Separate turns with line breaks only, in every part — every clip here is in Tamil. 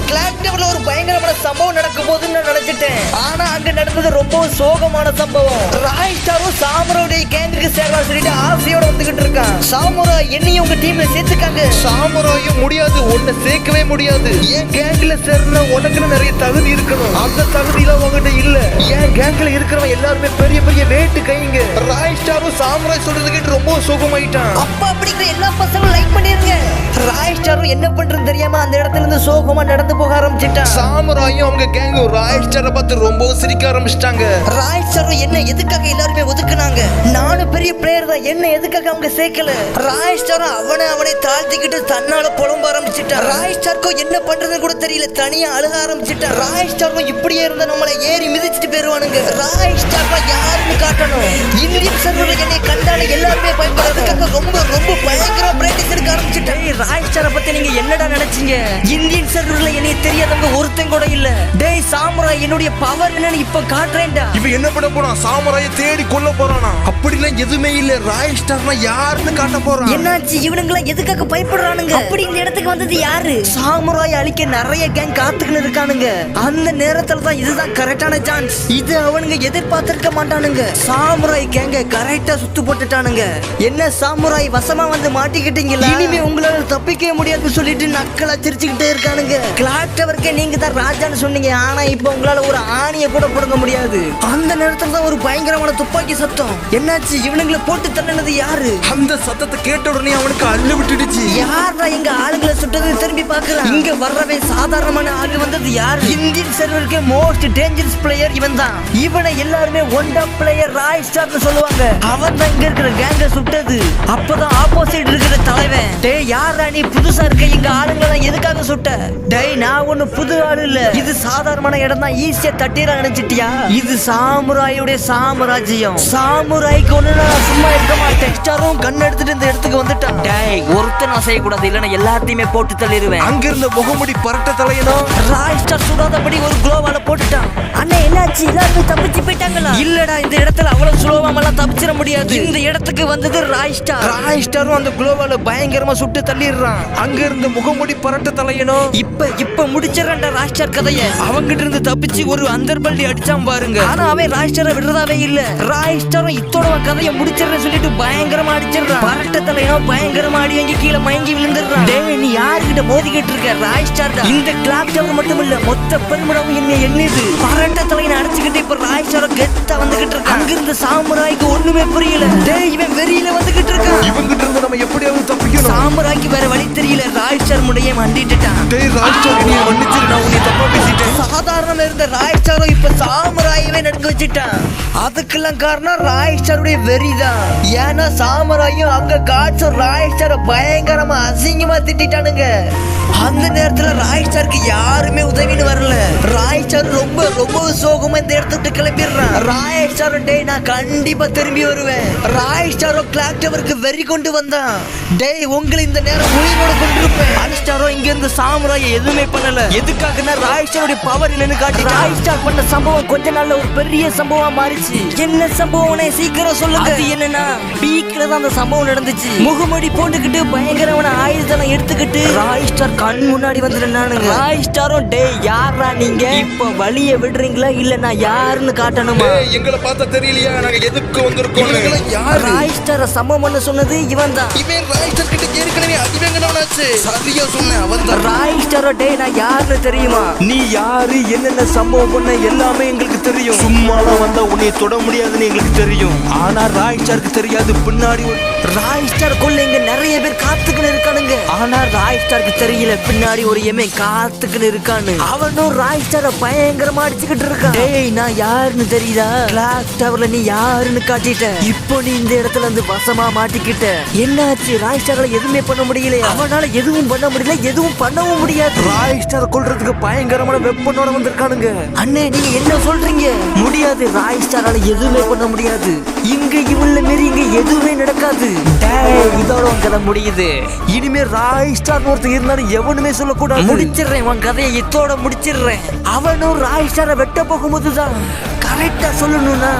கிளாக்டவர்ல ஒரு பயங்கரமான சம்பவம் நடக்கும் போதுன்னு நான் நினைச்சிட்டேன். ஆனா அங்க நடந்தது ரொம்ப சோகமான சம்பவம். ராய் ஸ்டாரும் சாமுராவுடைய கேங்குக்கு சேரலாம் சொல்லிட்டு ஆசையோட வந்துகிட்டு இருக்கான். சாமுரா என்னையும் உங்க டீம்ல சேர்த்துக்காங்க. சாமுராயும் முடியாது, உன்னை சேர்க்கவே முடியாது. என் கேங்க்ல சேர்ந்தா உனக்குன்னு நிறைய தகுதி இருக்கணும். அந்த தகுதியெல்லாம் உங்ககிட்ட இல்ல. என் கேங்க்ல இருக்கிறவன் எல்லாருமே பெரிய பெரிய வேட்டு கைங்க. ராய் ஸ்டாரும் சாமுராய் சொல்றது கேட்டு ரொம்ப சோகமாயிட்டான். அப்பா அப்படிங்கிற எல்லா பசங்களும் லைக் பண்ணிருங்க. ராய் ஸ்டாரும் என்ன பண்றது தெரியாம அந்த இடத்துல இருந்து சோகமா நடந்து போக ஆரம்பிச்சிட்டான். சாமுராயும் அவங்க கேங் ராய் ஸ்டாரை பார்த்து ரொம்ப சிரிக்க ஆரம்பிச்சிட்டாங்க. ராய் ஸ்டார் என்ன எதுக்காக எல்லாருமே ஒதுக்குனாங்க? நானும் பெரிய பிளேயர் தான், என்ன எதுக்காக அவங்க சேர்க்கல? ராய் ஸ்டார் அவனை தாழ்த்திக்கிட்டு தன்னால புலம்ப ஆரம்பிச்சிட்டான். ராய் ஸ்டாருக்கும் என்ன பண்றது கூட தெரியல, தனியா அழுக ஆரம்பிச்சிட்டான். ராய் ஸ்டாரும் இப்படியே இருந்தா நம்மளை ஏறி மிதிச்சிட்டு போயிருவானுங்க. ராய் ஸ்டார் யாருன்னு காட்டணும். இந்தியன் சர்வர்ல என்னை கண்டால எல்லாருமே பயப்படுறதுக்காக ரொம்ப ரொம்ப பயங்கர பிராக்டிஸ் எடுக்க ஆரம்பிச்சிட்டான். ராய் ஸ்டாரை பத்தி நீங்க என்னடா நினைச்சீங்க? இந்தியன் சர்வர்ல என்னை தெரியாதவங்க ஒருத்தன் கூட இல்ல. டேய் சாமுராய் என்னுடைய பவர் என்னன்னு இப்ப காட்டுறேன்டா.
இவன் என்ன பண்ண போறான்? சாமுராயை தேடி கொல்ல போறானா? அப்படிலாம் எதுவுமே இல்ல. ராய் ஸ்டார்னா யாருன்னு காட்ட போறான்.
என்னாச்சு? இவனுங்களா எதுக்காக பயப்படுறானுங்க? அப்படி இந்த இடத்துக்கு வந்தது யாரு? சாமுராய் அழிக்க நிறைய கேங் காத்துக்கிட்டு இருக்கானுங்க. அந்த நேரத்துல தான் இதுதான் கரெக்டான சான்ஸ். இது அவனுங்க எதிர்பார்த்திருக்க மாட்டானுங்க. சாமுராய் கேங்க கரெக்டா சுத்து போட்டுட்டானுங்க. என்ன சாமுராய் வசமா வந்து மாட்டிக்கிட்டீங்களா? இனிமே உங்களால தப்பிக்கவே முடியாதுன்னு சொல்லிட்டு நக்கலா சிரிச்சுக்கிட்டே இருக்கானுங்க. கிளாக்டவர்க்கே நீங்க தான் ராஜான்னு சொன்னீங்க, ஆனா இப்ப உங்களால ஒரு ஆணியை கூட போடுங்க முடியாது. அந்த நேரத்துல தான் ஒரு பயங்கரமான துப்பாக்கி சத்தம். என்னாச்சு? இவனுங்களை போட்டு தள்ளினது யாரு?
அந்த சத்தத்தை கேட்ட உடனே அவனுக்கு அள்ளு விட்டுடுச்சு.
யாரா எங்க ஆளுங்களை சுட்டது திரும்பி பாக்குறான். இங்க வர்றவே சாதாரணமான ஆளு வந்தது யாரு? இந்தியன் சர்வருக்கு மோஸ்ட் டேஞ்சரஸ் பிளேயர் இவன் தான். இவனை எல்லாருமே ஒன் டாப் பிளேயர் ராய் ஸ்டார்னு சொல்லுவாங்க. அவன் தான் இங்க இருக்கிற கேங்க சுட்டது. அப்பதான் ஆப்போசிட் இருக்கிற தலைவன். டேய் யாரா நீ? புதுசா இருக்க எங்க ஆளுங்களை எதுக்காக சுட்ட? டேய் நான் ஒண்ணு புது ஆளு இல்ல, இது சாதாரணமான இடம் தான், ஈஸியா தட்டிர நினைச்சிட்டியா? இது சாமுராயுடைய சாம்ராஜ்யம். சாமுராய்க்கு ஒண்ணு நான் சும்மா இருக்க மாட்டேன். ஸ்டாரும் கண் எடுத்துட்டு இந்த இடத்துக்கு வந்துட்டான். டேய் ஒருத்தன் நான் செய்யக்கூடாது, இல்லைன்னா எல்லாத்தையுமே போட்டு தள்ளிடுவேன்.
அங்க இருந்த முகமுடி பரட்ட தலையனும்
ராய் ஸ்டார் சுடாதபடி ஒரு குளோவால போட்டுட்டான். அண்ணா என்னாச்சு? எல்லாருமே தப்பிச்சு போயிட்டாங்களா? இல்லடா இந்த இடத்துல அவ்வளவு சுலபமாலாம் தப்பிச்சிட முடியாது. இந்த இடத்துக்கு வந்தது ராய் ஸ்டார்.
ராய் ஸ்டாரும் அந்த குளோவால பயங்கரமா சுட்டு தள்ளிடுறான். அங்க இருந்த முகமுடி பரட்ட தலையனும்
இப்ப முடிச்சிடறா ராய் ஸ்டார் கதைய. அவங்கிட்ட இருந்து தப்பிச்சு ஒரு அந்தர்பல்டி அடிச்சான் பாருங்க. ஆனா அவன் ராய் ஸ்டாரை விடுறதாவே இல்ல. ராய் ஸ்டாரும் இத்தோட கதையை முடிச்சிடறேன்னு சொல்லிட்டு பயங்கரமா அடிச்சிடறான். பரட்ட தலையனும் பயங்கரமா அடி வாங்கி கீழே மயங்கி விழுந்துடுறான். டேய் நீ யாருக்கிட்ட மோதிக்கிட்டு இருக்க? ராய் ஸ்டார் தான். இந்த கிளாக் டவர் மட்டும் இல்ல, மொத்த பெருமிடமும் என்ன எண்ணுது. பரட்ட தலையனை அடிச்சுக்கிட்டு இப்ப ராய் ஸ்டார கெத்தா வந்துகிட்டு இருக்கான். அங்கிருந்து சாமுராய்க்கு ஒண்ணுமே புரியல. டேய் இவன் வெறியில வந்துகிட்டு இருக்கான்.
இவங்கிட்ட இருந்து நம்ம எப்படியாவது தப்பிக்கணும்.
சாமுராய்க்கு வேற வழி தெரியல. ராய் ஸ்டார் முடிய மண்டிட்டுட்டான்.
டேய் ராய் ஸ்டார் நீ மன்னிச்சிரு, நான் உன்னை தப்பா பேசிட்டேன்.
சாதாரண இருந்த ராய் ஸ்டாரும் இப்ப சாமுராயவே நடுக்க வச்சுட்டான். அதுக்கெல்லாம் காரணம் ராய் ஸ்டாருடைய வெறிதான். ஏன்னா சாமுராயும் அங்க காட்சும் ராய் ஸ்டார பயங்கரமா அசிங்கமா திட்டானுங்க. அந்த நேரத்துல ராய் ஸ்டாருக்கு யாருமே உதவின்னு வரல. ராய் ஸ்டார் ரொம்ப ரொம்ப சோகமா இந்த இடத்துக்கு கிளம்பிடுறான். ராய் ஸ்டார் டேய் நான் கண்டிப்பா திரும்பி வருவேன். ராய் ஸ்டாரோ கிளாக் டவருக்கு வெறி கொண்டு வந்தான். டேய் உங்களை இந்த நேரம் உயிரோட கொண்டிருப்பேன். ராய் ஸ்டாரோ இங்க இருந்து சாமுராயை எதுவுமே பண்ணல. எதுக்காகனா ராய் ஸ்டாரோட பவர் என்னன்னு காட்டி. ராய் ஸ்டார் பண்ண சம்பவம் கொஞ்ச நாள்ல ஒரு பெரிய சம்பவமா மாறிச்சு. என்ன சம்பவம்னே சீக்கிரம் சொல்லுங்க. அது என்னன்னா பீக்ல தான் அந்த சம்பவம் நடந்துச்சு. முகமூடி போட்டுக்கிட்டு பயங்கரமான ஆயுதம் எடுத்துக்கிட்டு ராய் ஸ்டார் கண் முன்னாடி வந்துட்டானுங்க. ராய் ஸ்டாரும் டேய் யாரா நீங்க? இப்ப வழிய விடுறீங்களா இல்ல நான் யாருன்னு காட்டணுமா?
எங்களை பார்த்தா தெரியலையா நாங்க எதுக்கு வந்திருக்கோம்?
ராய் ஸ்டார சம்பவம் பண்ண சொன்னது இவன் தான்.
இவன் ராய் ஸ்டார் கிட்ட ஏற்கனவே அதிவேங்கனவனாச்சு. சரியா சொன்ன அவன் தான்.
ராய் ஸ்டாரோ டேய் நான் யாருன்னு தெரியுமா?
நீ யாரு, என்னென்ன சம்பவம் பண்ண எல்லாமே எங்களுக்கு தெரியும். சும்மாலாம் வந்தா உன்னை தொட முடியாதுன்னு எங்களுக்கு தெரியும். ஆனா ராய் ஸ்டாருக்கு தெரியாது. பின்னாடி
ராய் ஸ்டார் கொள்ள இங்க நிறைய பேர் காத்துக்கிட்டு இருக்கானுங்க. ஆனா ராய் ஸ்டாருக்கு தெரியல பின்னாடி ஒரு எமே காத்துக்கிட்டு இருக்கான்னு. அவனும் ராய் ஸ்டார பயங்கரமா அடிச்சுக்கிட்டு இருக்கான். டேய் நான் யாருன்னு தெரியுதா? கிளாக் டவர்ல நீ யாருன்னு காட்டிட்ட. இப்போ நீ இந்த இடத்துல இருந்து வசமா மாட்டிக்கிட்ட. என்னாச்சு? ராய் ஸ்டாரால எதுவுமே பண்ண முடியல. அவனால எதுவும் பண்ண முடியல, எதுவும் பண்ணவும் முடியாது.
ராய் ஸ்டார் கொல்றதுக்கு பயங்கரமான வெப்பனோட வந்திருக்கானுங்க.
அண்ணே நீங்க என்ன சொல்றீங்க? முடியாது, ராய் ஸ்டாரால எதுவுமே பண்ண முடியாது. இங்க இவள மீறி இங்க எதுவுமே நடக்காது. டேய் இதோட உன் கதை முடியுது.
இனிமே ராய் ஸ்டார் ஒருத்தர் இருந்தாலும் எவனுமே சொல்லக்கூடாது.
முடிச்சிடுறேன் உன் கதையை, இத்தோட முடிச்சிடுறேன். அவனும் ராய் ஸ்டாரை வெட்ட போகும்போதுதான் கரெக்டா சொல்லணும்னா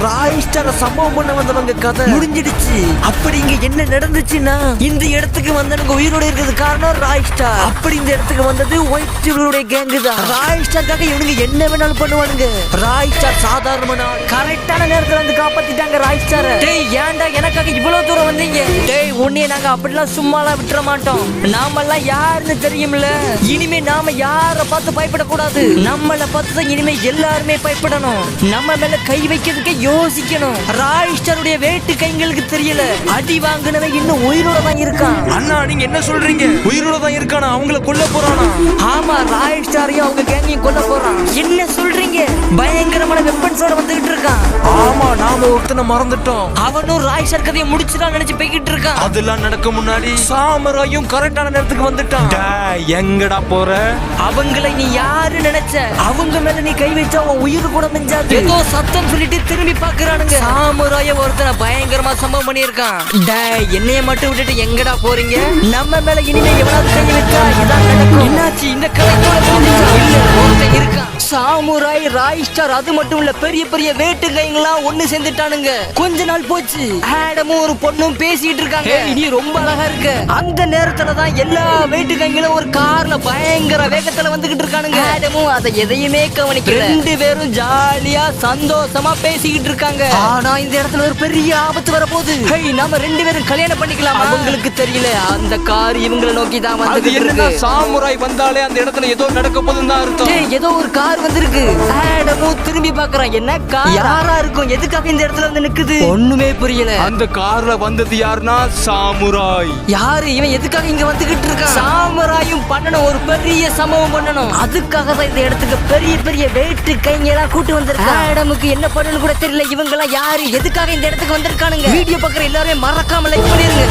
ராய் ஸ்டார் சம்பவம் பண்ண வந்தவங்க கதை முடிஞ்சிடுச்சு. அப்படி இங்க என்ன நடந்துச்சுன்னா இந்த இடத்துக்கு வந்தவங்க உயிரோட இருக்கிறது காரணம் ராய் ஸ்டார். அப்படி இந்த இடத்துக்கு வந்தது ஒயிட் சிவனுடைய கேங்கு தான். ராய் ஸ்டார்க்காக இவனுங்க என்ன வேணாலும் பண்ணுவானுங்க. ராய் ஸ்டார் சாதாரண கரெக்டான நேரத்துல வந்து காப்பாத்திட்டாங்க ராய் ஸ்டார். டேய் ஏன்டா எனக்காக இவ்வளவு தூரம் வந்தீங்க? டேய் உன்னைய நாங்க அப்படிலாம் சும்மாலாம் விட்டுற மாட்டோம். நாமெல்லாம் யாருன்னு தெரியும்ல. இனிமே நாம யார பார்த்து பயப்படக்கூடாது. நம்மள பார்த்து தான் இனிமே எல்லாருமே பயப்படணும். நம்ம மேல கை வைக்கிறதுக்கு யோசிக்கணும். ராய் ஸ்டாருடைய வேட்டு கைங்களுக்கு தெரியல. அடி வாங்கினவன் இன்னும் உயிரோட தான் இருக்கான்.
அண்ணா நீங்க என்ன சொல்றீங்க? உயிரோட தான் இருக்கானா? அவங்கள கொல்ல போறானா?
ஆமா ராய் ஸ்டாரையும் அவங்க கேங்கையும் கொல்ல போறான். என்ன சொல்றீங்க? பயங்கரமான வெப்பன்ஸோட வந்துகிட்டு இருக்கான்.
ஆமா நாம ஒருத்தனை மறந்துட்டோம்.
அவனும் ராய் ஸ்டார் கதையை முடிச்சுதான் நினைச்சு போய்கிட்டு இருக்கான்.
அதெல்லாம் நடக்க முன்னாடி சாமராயும் கரெக்டான நேரத்துக்கு வந்துட்டான். டேய், எங்கடா போற?
அவங்களை நீ யாரு நினைச்ச? அவங்க மேல நீ கை வச்சா உன் உயிர் கூட மிஞ்சாது. ஏதோ சத்தம் சொல்லிட்டு திரும்பி பாக்குறானுங்க. சாமுராய ஒருத்தனை பயங்கரமா சம்பவம் பண்ணியிருக்கான். டேய் என்னைய மட்டும் விட்டுட்டு எங்கடா போறீங்க? நம்ம மேல இனிமே எவனாவது கை வச்சா இதான் நடக்கும். என்னாச்சு இந்த கதையோட முடிஞ்சா? இல்ல ஒருத்தன் இருக்கான். சாமுராய் ராய் ஸ்டார் அது மட்டும் இல்ல பெரிய பெரிய வேட்டு கைங்கெல்லாம் ஒண்ணு சேர்ந்துட்டானுங்க. கொஞ்ச நாள் போச்சு. ஆடமும் ஒரு பொண்ணும் பேசிட்டு இருக்காங்க. நீ ரொம்ப அழகா இருக்க. அந்த நேரத்துல தான் எல்லா வேட்டு கைங்களும் ஒரு கார்ல பயங்கர வேகத்துல வந்துகிட்டு இருக்கானுங்க. ஆடமும் அதை எதையுமே கவனிக்கல. ரெண்டு பேரும் ஜாலியா சந்தோஷமா பேசிக்கிட்டு இருக்காங்க. ஆனா இந்த இடத்துல ஒரு பெரிய ஆபத்து வரப்போகுது. நாம ரெண்டு பேரும் கல்யாணம் பண்ணிக்கலாம். அவங்களுக்கு தெரியல அந்த கார் இவங்களை நோக்கி தான் வந்துகிட்டு இருக்கு.
சாமுராய் வந்தாலே அந்த இடத்துல ஏதோ நடக்க போகுதுன்னு தான் அர்த்தம்.
ஏதோ ஒரு கார் வந்திருக்கு. ஆடமும் திரும்பி பாக்குறான். என்ன கார்? யாரா இருக்கும்? எதுக்காக இந்த இடத்துல வந்து நிக்குது? ஒண்ணுமே புரியல.
அந்த கார்ல வந்தது யாருன்னா சாமுராய்.
யாரு இவன்? எதுக்காக இங்க வந்துகிட்டு இருக்கான்? சாமுராயும் பண்ணணும் ஒரு பெரிய சம்பவம் பண்ணணும். அதுக்காக தான் இந்த இடத்துக்கு பெரிய பெரிய வேட்டு கைங்க எல்லாம் கூட்டு வந்திருக்கான். ஆடமுக்கு என்ன பண்ணணும் கூட தெரியல. இவங்க எல்லாம் யாரு? எதுக்காக இந்த இடத்துக்கு வந்திருக்கானுங்க? வீடியோ பாக்குற எல்லாரும் மறக்காம லைக் பண்ணிருங்க.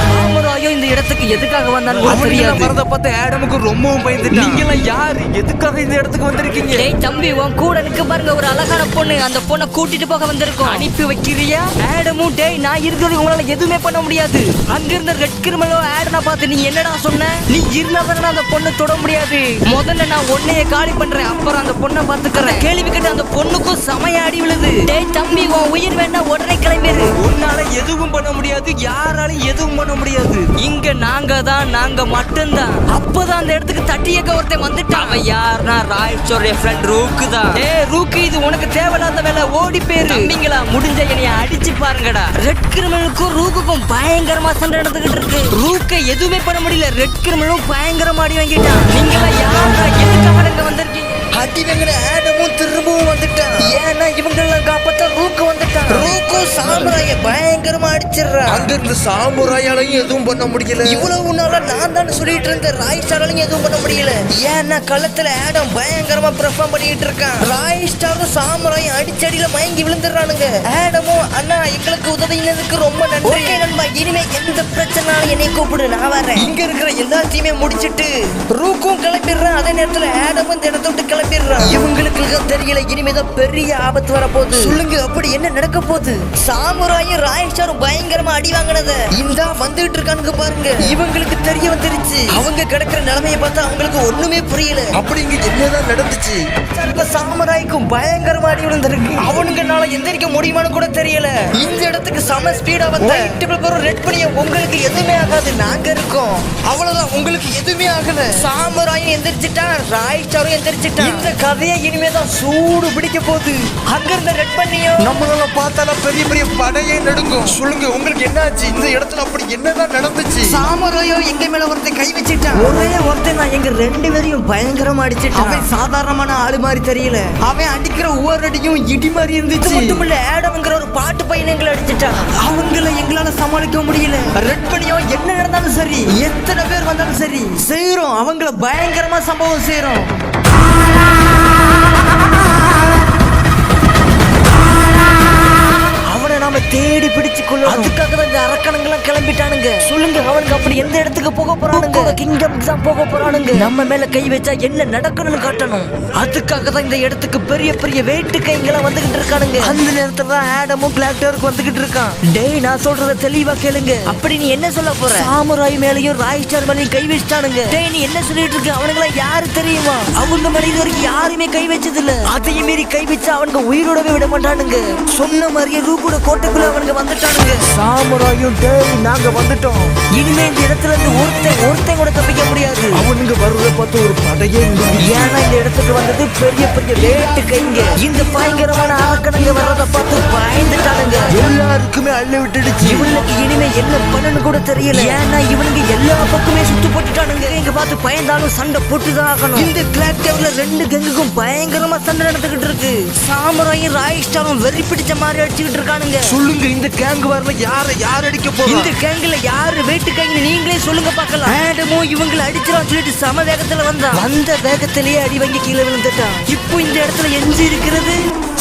சாமுராயும் இந்த இடத்துக்கு எதுக்காக வந்தான்னு கூட தெரியாது.
வரத பார்த்து ஆடமுக்கு ரொம்பவும் பயந்துட்டான். நீங்க எல்லாம் யாரு? எதுக்காக இந்த இடத்துக்கு வந்திருக்கீங்க?
டேய் தம்பி உன் கூட நிக்க பாருங்க ஒரு அழகான பொண்ணு. அந்த பொண்ணை கூட்டிட்டு போக வந்திருக்கோம். அனுப்பி வைக்கிறியா? ஆடமும் டேய் நான் இருக்கிறது உங்களால எதுவுமே பண்ண முடியாது. அங்க இருந்த ரெட் கிரிமலோ ஆடனா பார்த்து நீ என்னடா சொன்ன? நீ இருந்தா தானே அந்த பொண்ணை தொட முடியாது. முதல்ல நான் உன்னைய காலி பண்றேன். அப்புறம் அந்த பொண்ணை பாத்துக்கிறேன். கேள்வி கேட்டு அந்த பொண்ணுக்கும் சமய அடி விழுது. டேய் தம்பி உன் உயிர் வேணா உடனே கிளம்பிடு.
உன்னால எதுவும் பண்ண முடியாது. யாராலும் எதுவும் பண்ண முடியாது.
இங்க நாங்க மட்டும்தான். அப்பதான் அந்த இடத்துக்கு தட்டியக்க ஒருத்தன் வந்துட்டான். அவன் யாருன்னா ராய் ஸ்டாருடைய ஃப்ரெண்ட் ரூக்கு தான். ஏய் ரூக்கு இது உனக்கு தேவையில்லாத வேலை. ஓடி பேரு தம்பிங்களா முடிஞ்ச என்னைய அடிச்சு பாருங்கடா. ரெட் கிரிமினலுக்கும் ரூக்குக்கும் பயங்கரமா சண்டை நடந்துகிட்டு இருக்கு. ரூக்க எதுவுமே பண்ண முடியல. ரெட் கிரிமினலும் பயங்கரமா அடி வாங்கிட்டான். நீங்களா யாரா? எதுக்காக இங்க வந்திருக்கீங்க? அடி வாங்கின ஆடமும் திரும்பவும் வந்துட்டான். ஏன்னா இவங்களெல்லாம் காப்பாத்த ரூக்கு வந்துட்டான். ரூக்கும் சாமுராய பயங்கரமா அடிச்சிடுறான்.
அங்க இருந்து சாமுராயாலையும் எதுவும் பண்ண முடியல.
இவ்வளவு நாளா நான் தான் சொல்லிட்டு இருந்தேன் ராய் ஸ்டாராலையும் எதுவும் பண்ண முடியல. ஏன்னா களத்துல ஆடம் பயங்கரமா பெர்ஃபார்ம் பண்ணிட்டு இருக்கான். ராய் ஸ்டாரும் சாமுராயும் அடிச்சடியில மயங்கி விழுந்துடுறானுங்க. ஆடமும் அண்ணா எங்களுக்கு உதவினதுக்கு ரொம்ப நன்றி. ஓகே நண்பா இனிமே எந்த பிரச்சனாலும் என்னை கூப்பிடு நான் வரேன். இங்க இருக்கிற எல்லாத்தையுமே முடிச்சிட்டு ரூக்கும் கிளம்பிடுறான். அதே நேரத்துல ஆடமும் இந்த இடத்த விட்டு கிளம்பிடுறான். இவங்களுக்கு தெரியல இனிமேதான் பெரிய ஆபத்து வர போகுது. சொல்லுங்க அப்படி என்ன நடக்க போகுது? சாமுராயும் ராய் ஸ்டாரும் பயங்கரமா அடி வாங்கினத இந்த வந்துட்டு இருக்கானுங்க பாருங்க. இவங்களுக்கு தெரிய வந்துருச்சு. அவங்க கிடக்குற நிலைமையை பார்த்தா அவங்களுக்கு ஒண்ணுமே புரியல.
அப்படி இங்க என்னதான் நடந்துச்சு?
சாமுராய்க்கும் பயங்கரமா அடி விழுந்திருக்கு. அவனுங்கனால எந்திரிக்க முடியுமான்னு கூட தெரியல. இந்த இடத்துக்கு சம ஸ்பீடா வந்த ரெட் பண்ணிய உங்களுக்கு எதுவுமே ஆகாது. நாங்க இருக்கோம். அவ்வளவுதான் உங்களுக்கு எதுவுமே ஆகல. சாமுராயும் எந்திரிச்சிட்டான். ராய் ஸ்டாரும் எந்திரிச்சிட்டான். இந்த கதையை இனிமேதான் சூடு பிடிக்க போகுது. அங்க இருந்த ரெட் பண்ணியோ
நம்மளால பார்த்தால பெரிய பெரிய படையே நடுங்கும். சொல்லுங்க உங்களுக்கு என்னாச்சு? இந்த இடத்துல அப்படி என்னதான் நடந்துச்சு?
சாமுராயோ எங்க மேல ஒருத்தன் கை வச்சிட்டான். ஒரே ஒருத்தன் நான் எங்க ரெண்டு பேரையும் பயங்கரமா அடிச்சிட்டான். அவன் சாதாரணமான ஆளு மாதிரி தெரியல. அவன் அடிக்கிற ஒவ்வொரு அடியும் இடி மாதிரி இருந்துச்சு. மட்டும் இல்ல ஆடம்ங்கிற ஒரு பாட்டு பையன் எங்களை அடிச்சிட்டான். அவங்கள எங்களால சமாளிக்க முடியல. ரெட் பண்ணியோ என்ன நடந்தாலும் சரி எத்தனை பேர் வந்தாலும் சரி செய்யறோம். அவங்கள பயங்கரமா சம்பவம் செய்யறோம். அவனை நாம தேடி பிடிச்சு கொள்ளணும். அதுக்காக தான் இந்த அரக்கணங்கெல்லாம் கிளம்பிட்டானுங்க. சொல்லுங்க, அவனுக்கு அப்படி எந்த இடத்துக்கு போக போறானுங்க? கிங்டம் தான் போக போறானுங்க. நம்ம மேல கை வச்சா என்ன நடக்கணும்னு காட்டணும். அதுக்காக தான் இந்த இடத்துக்கு பெரிய பெரிய வேட்டு கைங்கெல்லாம் வந்துகிட்டு இருக்கானுங்க. அந்த நேரத்துல தான் ஆடமும் கிளாக்டருக்கு வந்துகிட்டு இருக்கான். டேய், நான் சொல்றத தெளிவா கேளுங்க. அப்படி நீ என்ன சொல்ல போற? சாமுராய் மேலயும் ராய் ஸ்டார் மேலயும் கை வச்சிட்டானுங்க. டேய், நீ என்ன சொல்லிட்டு இருக்க? அவனுங்களா யாரு தெரியுமா? அவங்க மேல இது வரைக்கும் யாருமே கை வச்சது இல்ல. அதையும் மீறி கை வச்சா அவனுங்க உயிரோடவே விட மாட்டானுங்க. சொன்ன மாதிரியே ரூபோட கோட்டைக்குள்ள அவனுங்க வந்துட்டானுங்க.
சாமுராயும் டேய் நாங்க வந்துட்டோம்.
இனிமே இந்த இடத்துல இருந்து ஒருத்தன் கூட தப்பிக்க முடியாது.
அவனுங்க வர்றத பார்த்து ஒரு படையே
ஏன்னா இந்த இடத்துக்கு வந்தது பெரிய பெரிய வேட்டு கைங்க. இந்த பயங்கரமான ஆக்கணங்க வர்றத பார்த்து பயந்துட்டானுங்க.
எல்லாருக்குமே அள்ளி விட்டுடுச்சு.
இவனுக்கு இனிமே என்ன பண்ணனு கூட தெரியல. ஏன்னா இவனுங்க எல்லா பக்கமே சுட்டு போட்டுட்டானுங்க. இங்க பார்த்து பயந்தாலும் சண்டை போட்டுதான் ஆகணும். இந்த கிளாக் டவர்ல ரெண்டு கங்குக்கும் பயங்கரமா சண்டை நடந்துகிட்டு இருக்கு. சாமுராயும் ராய் ஸ்டாரும் வெறி பிடிச்ச மாதிரி அடிச்சுக்கிட்டு இருக்கானுங்க.
சொல்லுங்க, இந்த கேங் வரல யார் அடிக்க போறா?
இந்த கேங்ல யாரு வேட்டு கைங்க நீங்களே சொல்லுங்க பார்க்கலாம். ஆடமோ இவங்களை அடிச்சிடும் சொல்லிட்டு சம வேகத்துல வந்த வேகத்திலேயே அடி வாங்கி கீழே விழுந்துட்டான். இப்போ இந்த இடத்துல எஞ்சி இருக்கிறது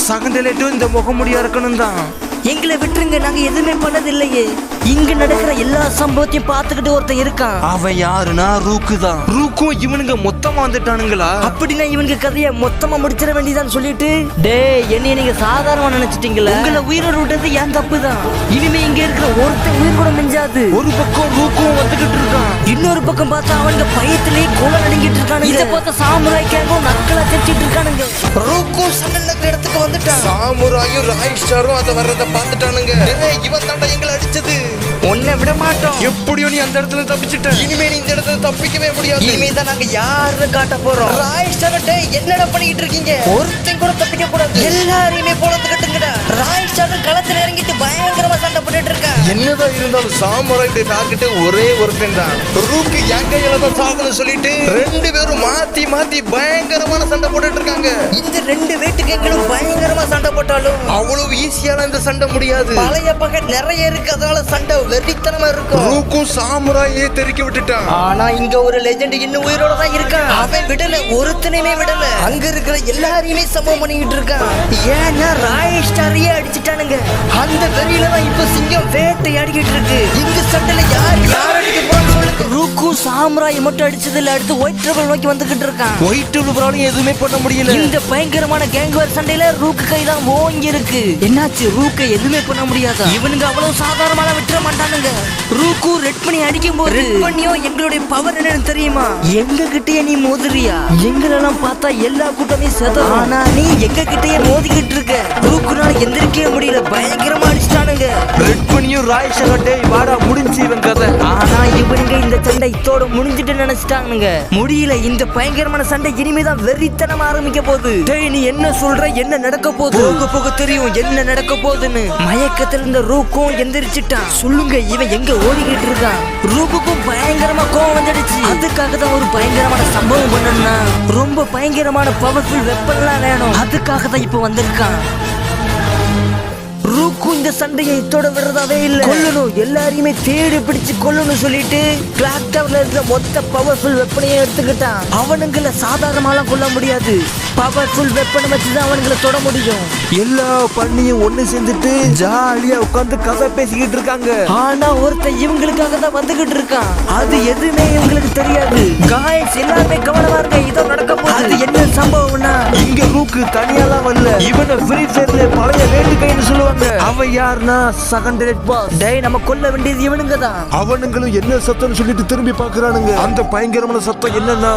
சகண்டலேட்டும் இந்த முகமுடியா இருக்கணும் தான்.
எங்களை விட்டுருங்க, நாங்க எதுவுமே பண்ணதில்லையே. இங்க நடக்கிற எல்லா சம்பவத்தையும் பார்த்துக்கிட்டு ஒருத்தன் இருக்கான்.
அவன் யாருன்னா ரூக்கு தான். ரூக்கும் இவனுங்க மொத்தமா வந்துட்டானுங்களா?
அப்படின்னா இவனுக்கு கதையை மொத்தமா முடிச்சிட வேண்டியதான்னு சொல்லிட்டு, டேய், என்னைய நீங்க சாதாரணமா நினைச்சிட்டீங்களா? உங்களை உயிரோட விட்டது ஏன் தப்பு தான். இனிமே இங்க இருக்கிற ஒருத்தன் உயிர் கூட மிஞ்சாது.
ஒரு பக்கம் ரூக்கும் வந்துகிட்டு இருக்கான்,
இன்னொரு பக்கம் பார்த்தா அவனுங்க பயத்திலேயே கொலை நடுங்கிட்டு இருக்கானுங்க. இதை பார்த்த சாமுராய் கேங்கும் நக்கலா தெரிச்சிட்டு இருக்கானுங்க. ரூக்கும் சண்டை நடக்கிற இடத்துக்கு வந்துட்டான்.
சாமுராயும் ராய் ஸ்டாரும் அதை வர்றத பார்த்துட்டானுங்க. இவன் தாண்டா எங்களை அடிச்சது.
உன்னை விட மாட்டோம்.
எப்படியோ நீ அந்த இடத்துல தப்பிச்சிட்ட.
இனிமே நீ இந்த இடத்துல தப்பிக்கவே முடியாது. இனிமே தான் நாங்க யாரு காட்ட போறோம். ராய் ஸ்டார், டேய், என்னடா பண்ணிட்டு இருக்கீங்க? ஒருத்தன் கூட தப்பிக்க கூடாது. எல்லாரையுமே போலந்துக்கிட்டுங்கடா. ராய் ஸ்டார் களத்துல இறங்கிட்டு பயங்கரமா சண்டை போட்டுட்டு இருக்கா.
என்னதான் இருந்தாலும் சாமுராய் டார்கெட் ஒரே ஒருத்தன் தான். ரூக்கு எங்க இலதான் சாகணும் சொல்லிட்டு ரெண்டு பேரும் மாத்தி மாத்தி பயங்கரமான சண்டை போட்டுட்டு இருக்காங்க.
இந்த ரெண்டு வேட்டுக்கைகளும் பயங்கரமா சண்டை போட்டாலும்
அவ்வளவு ஈஸியான இந்த சண்டை முடியாது.
பழைய பகை நிறைய இருக்கு, அதனால சண்டை வெறித்தனமா இருக்கும்.
ரூக்கும் சாமுராயே தெறிக்க விட்டுட்டான்.
ஆனா இங்க ஒரு லெஜெண்ட் இன்னும் உயிரோட தான் இருக்கான். அவன் விடல, ஒருத்தனையுமே விடல. அங்க இருக்கிற எல்லாரையுமே சம்பவம் பண்ணிக்கிட்டு இருக்கான். ஏன்னா ராய் ஸ்டாரையே அடிச்சுட்டானுங்க. அந்த வெறியில தான் இப்ப சிங்கம் வேட்டையாடிக்கிட்டு இருக்கு. இந்த சண்டையில யார் அடிக்க போறான்னு சொல்லுங்க. ரூக்கும் சாமுராய் மட்டும் அடிச்சதுல அடுத்து ஒயிட் ட்ரபிள் நோக்கி வந்துகிட்டு இருக்கான்.
ஒயிட் ட்ரபிள் எதுவுமே பண்ண முடியல.
இந்த பயங்கரமான கேங் வார் சண்டையில ரூக்கு கை தான் ஓங்கி இருக்கு. என்னாச்சு? ரூக்கை எதுவுமே பண்ண முடியாதா? இவனுங்க அவ்வளவு சாதாரணமா விட்டுற மாட்டானுங்க. ரூக்கு ரெட் பண்ணி அடிக்கும் போது ரெட் பண்ணியோ எங்களுடைய பவர் என்னன்னு தெரியுமா? எங்க கிட்டயே நீ மோதுறியா? எங்களெல்லாம் பார்த்தா எல்லா கூட்டமே செதறும். ஆனா நீ எங்க கிட்டயே மோதிக்கிட்டு இருக்க. ரூக்குனால எந்திரிக்கவே முடியல, பயங்கரமா அடிச்சிட்டானுங்க.
ரெட் பண்ணியும் ராய் ஷகட்டே வாடா முடிஞ்சு இவன் கதை.
ஆனா இவனுங்க இந்த சண்டை இத்தோட முடிஞ்சிட்டு நினைச்சிட்டானுங்க. முடியல, இந்த பயங்கரமான சண்டை இனிமேதான் வெறித்தனமா ஆரம்பிக்க போகுது. டேய், நீ என்ன சொல்ற? என்ன நடக்க போகுது? போக போக தெரியும் என்ன நடக்க போகுதுன்னு. மயக்கத்துல இருந்த ரூக்கும் எந்திரிச்சிட்டான். சொல்லுங்க, இவன் எங்க ஓடிக்கிட்டு இருக்கான்? ரூக்குக்கும் பயங்கரமா கோவம் வந்துடுச்சு. அதுக்காக தான் ஒரு பயங்கரமான சம்பவம் பண்ணணும்னா ரொம்ப பயங்கரமான பவர்ஃபுல் வெப்பன்லாம் வேணும். அதுக்காக தான் இப்ப வந்திருக்கான். ரூக்கு இந்த சண்டையை இத்தோட விடுறதாவே இல்ல. கொல்லணும், எல்லாரையுமே தேடி பிடிச்சு கொல்லணும் சொல்லிட்டு கிளாக் டவர்ல இருந்த மொத்த பவர்ஃபுல் வெப்பனையை எடுத்துக்கிட்டான். அவனுங்களை சாதாரணமாலாம் கொல்ல முடியாது. பவர்ஃபுல் வெப்பனை வச்சுதான் அவனுங்களை தொட முடியும்.
எல்லா பண்ணியும் ஒண்ணு சேர்ந்துட்டு ஜாலியா உட்கார்ந்து கதை பேசிக்கிட்டு இருக்காங்க.
ஆனா ஒருத்தன் இவங்களுக்காக தான் வந்துகிட்டு இருக்கான். அது எதுவுமே இவங்களுக்கு தெரியாது. காய்ஸ், எல்லாருமே கவனமா இருங்க, இதோ நடக்க போகுது. அது என்ன சம்பவம்னா,
இங்க ரூக்கு தனியாலாம் வரல. இவனை ஃப்ரீ ஃபயர்ல பழைய வேட்டுக்கைன்னு சொல்லுவாங்க. அவன் யாருன்னா செகண்ட் பாஸ்.
டேய், நம்ம கொல்ல வேண்டியது இவனுங்க தான்.
அவனுங்களும் என்ன சத்தம்னு சொல்லிட்டு திரும்பி பாக்குறானுங்க. அந்த பயங்கரமான சத்தம் என்னன்னா,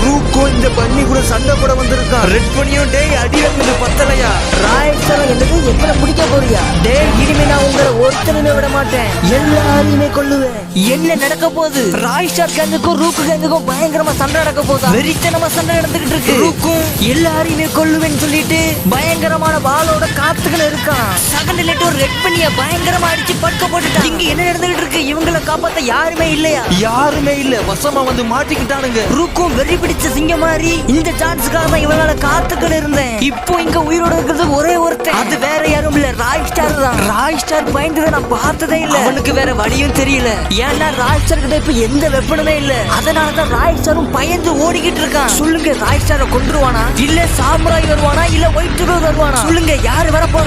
ரூக்கோ இந்த பண்ணி கூட சண்டை போட வந்திருக்கான். ரெட் பண்ணியும் டேய் அடி வாங்குது பத்தலையா?
ராய் ஸ்டார் என்னது எங்களை பிடிக்க போறியா? டேய், இனிமே நான் உங்களை ஒருத்தனுமே விட மாட்டேன், எல்லாரையுமே கொல்லுவேன். என்ன நடக்க போகுது? ராய் ஸ்டார் கேங்குக்கும் ரூக்கு கேங்குக்கும் பயங்கரமா சண்டை நடக்க போகுது. வெறித்தனமா சண்டை நடந்துகிட்டு இருக்கு. ரூக்கும் எல்லாரையுமே கொல்லுவேன்னு சொல்லிட்டு பயங்கரமான வாளோட காத்துக்கிட்டு இருக்கான். செகண்ட் லேட்டர் ரெட் பண்ணிய பயங்கரமா அடிச்சு பட்க போட்டுட்டான். இங்க என்ன நடந்துகிட்டு இருக்கு? இவங்களை காப்பாத்த யாருமே இல்லையா?
யாருமே இல்ல, வசமா வந்து மாட்டிக்கிட்டானுங்க.
ரூக்கும் வெறி பிடிச்ச சிங்க மாதிரி இந்த சான்ஸ்க்காக தான் இவனால காத்துக்கிட்டு இருந்தேன். இப்போ இங்க உயிரோட இருக்கிறது ஒரே ஒருத்தன். அது வேற யாரும் இல்ல, ராய் ஸ்டார் தான். ராய் ஸ்டார் பயந்ததை நான் பார்த்ததே இல்ல. அவனுக்கு வேற வழியும் தெரியல. ஏன்னா ராய் ஸ்டார் கிட்ட இப்ப எந்த வெப்பனுமே இல்ல. அதனாலதான் ராய் ஸ்டாரும் பயந்து ஓடிக்கிட்டு இருக்கான். சொல்லுங்க, ராய் ஸ்டாரை கொன்றுவானா இல்ல சாமுராய் வருவானா இல்ல ஒயிட் வருவானா? சொல்லுங்க, யாரு வர போறா?